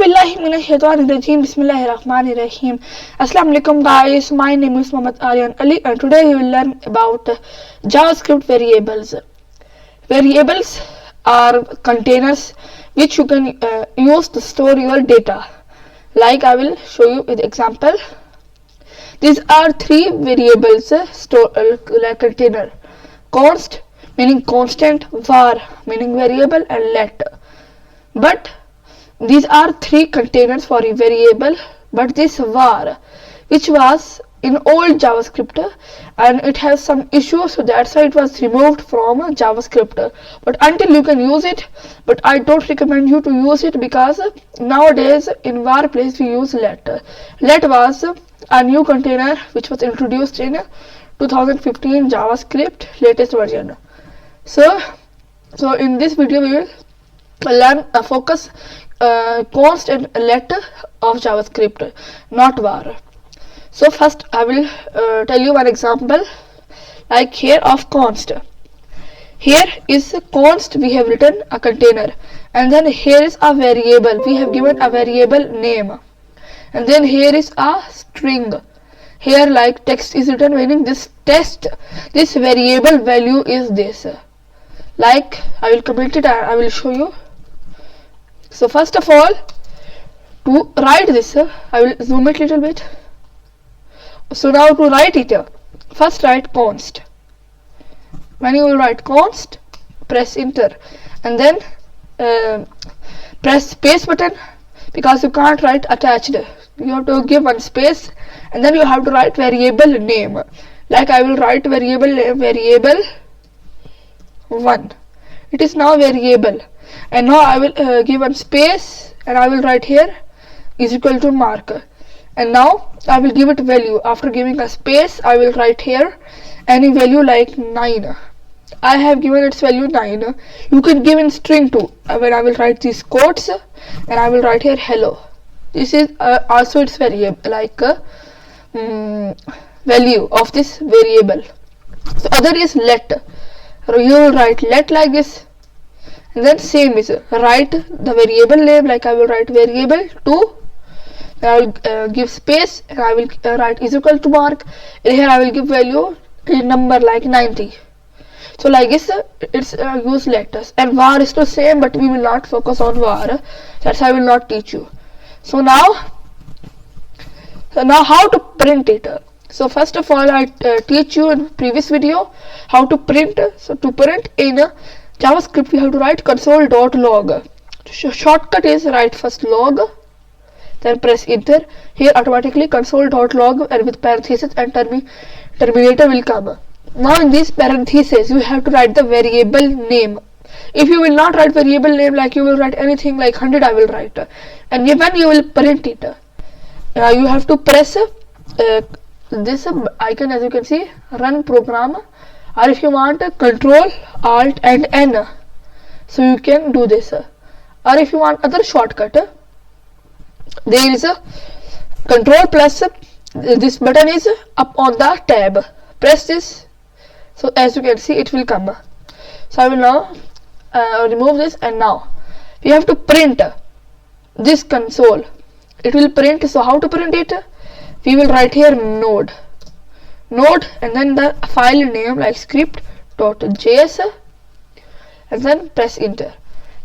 Auzubillahiminash-shaytanir-rajim. Bismillahir-rahmanir-rahim. Assalamu alaikum guys, my name is Muhammad Aryan Ali and today we will learn about JavaScript variables. Variables are containers which you can use to store your data. Like I will show you with example. These are three variables container. Const meaning constant, var meaning variable, and let. But these are three containers for a variable, but this var, which was in old JavaScript and it has some issues, so that's why it was removed from JavaScript. But until you can use it, but I don't recommend you to use it because nowadays in var place we use let. Let was a new container which was introduced in 2015 JavaScript latest version. So in this video we will learn focus const and let of JavaScript, not var. So first I will tell you one example, like here of const. Here is const, we have written a container, and then here is a variable, we have given a variable name, and then here is a string. Here like text is written, meaning this variable value is this. Like I will complete it and I will show you. So first of all, to write this, I will zoom it a little bit. So now to write it, first write const. When you will write const, press enter and then press space button, because you can't write attached. You have to give one space and then you have to write variable name. Like I will write variable name, variable 1. It is now variable, and now I will give one space and I will write here is equal to mark, and now I will give it value. After giving a space, I will write here any value like 9. I have given its value 9. You can give in string too. When I will write these quotes and I will write here hello. This is also its variable, like value of this variable. So other is let. You will write let like this, and then same is write the variable name, like I will write variable 2. I will give space and I will write is equal to mark, and here I will give value in number like 90. So like this it's use letters, and var is the same, but we will not focus on var, that's why I will not teach you. So now how to print it. So first of all, I teach you in previous video how to print. So to print in JavaScript, you have to write console.log. Shortcut is write first log, then press enter. Here automatically console.log and with parenthesis and terminator will come. Now in this parenthesis, you have to write the variable name. If you will not write variable name, like you will write anything like 100, I will write. And when you will print it, you have to press this icon, as you can see, run program, or if you want Control Alt and N, so you can do this. Or if you want other shortcut, there is a Control plus this button is up on the tab. Press this, so as you can see it will come. So I will now remove this, and now we have to print this console. It will print. So how to print it? We will write here node, and then the file name like script.js, and then press enter.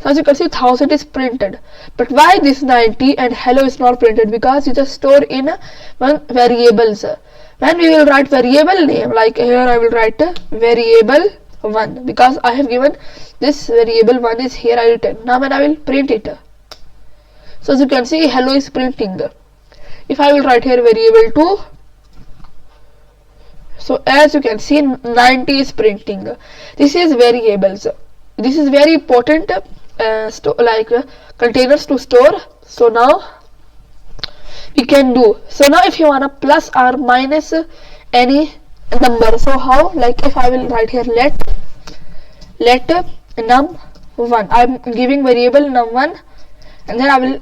So as you can see 1000 is printed, but why this 90 and hello is not printed? Because it is stored in one variables. When we will write variable name, like here I will write variable 1, because I have given this variable 1 is here I written. Now when I will print it, so as you can see hello is printing. If I will write here variable 2, so as you can see 90 is printing. This is variables. This is very important, containers to store. So now we can do. So now if you want a plus or minus any number, so how? Like if I will write here let num1, I am giving variable num1, and then I will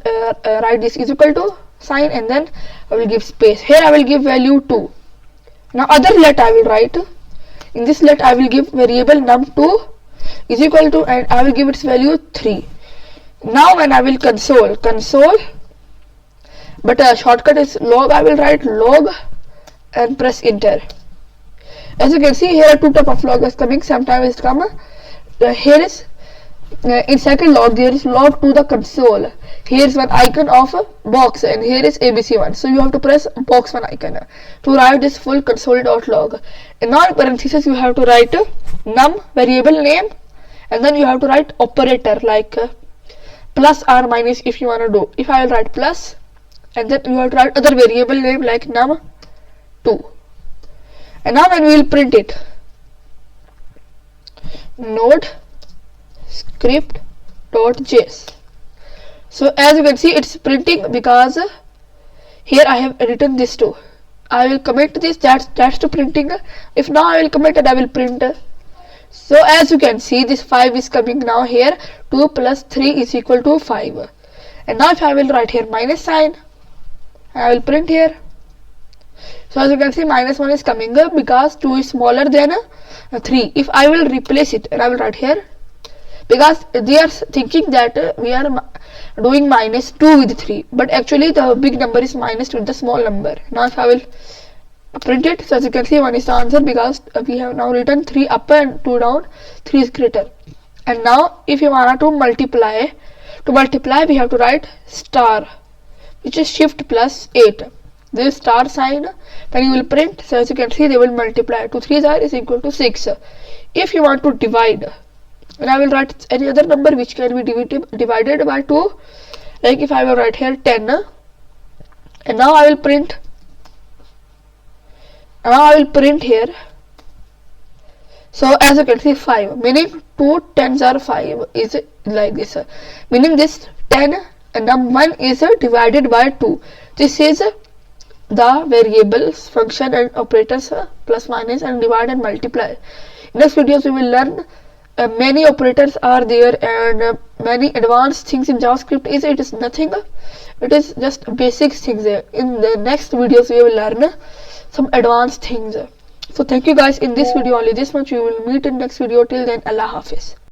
write this is equal to sign, and then I will give space. Here I will give value 2. Now other let I will write. In this let I will give variable num2 is equal to, and I will give its value 3. Now when I will console but shortcut is log. I will write log and press enter. As you can see, here are two type of log is coming. Sometimes it come here is in second log there is log to the console. Here is one icon of a box and here is ABC1. So you have to press box one icon to write this full console.log. And now in parentheses you have to write num variable name, and then you have to write operator like plus or minus if you want to do. If I will write plus, and then you have to write other variable name like num2. And now when we will print it, node script.js. So as you can see, it's printing because here I have written this too. I will comment this, that's to printing. If now I will comment it, I will print. So as you can see, this 5 is coming now here. 2 plus 3 is equal to 5. And now if I will write here minus sign, I will print here. So as you can see, minus 1 is coming because 2 is smaller than 3. If I will replace it and I will write here, because they are thinking that we are doing minus 2 with 3, but actually the big number is minus 2 with the small number. Now if I will print it, so as you can see, 1 is the answer because we have now written 3 up and 2 down, 3 is greater. And now if you want to multiply we have to write star, which is shift plus 8. This star sign, when you will print, so as you can see, they will multiply. 2 3s are is equal to 6. If you want to divide, and I will write any other number which can be divided by 2, like if I will write here 10, and now I will print. Now I will print here. So as you can see, 5, meaning 2 10s are 5 is like this, meaning this 10 and num 1 is divided by 2. This is the variables, function and operators, plus, minus and divide and multiply. In next videos we will learn many operators are there and many advanced things in JavaScript. It is nothing, it is just basic things. In the next videos we will learn some advanced things. So thank you guys. In this video only this much. We will meet in next video. Till then, Allah Hafiz.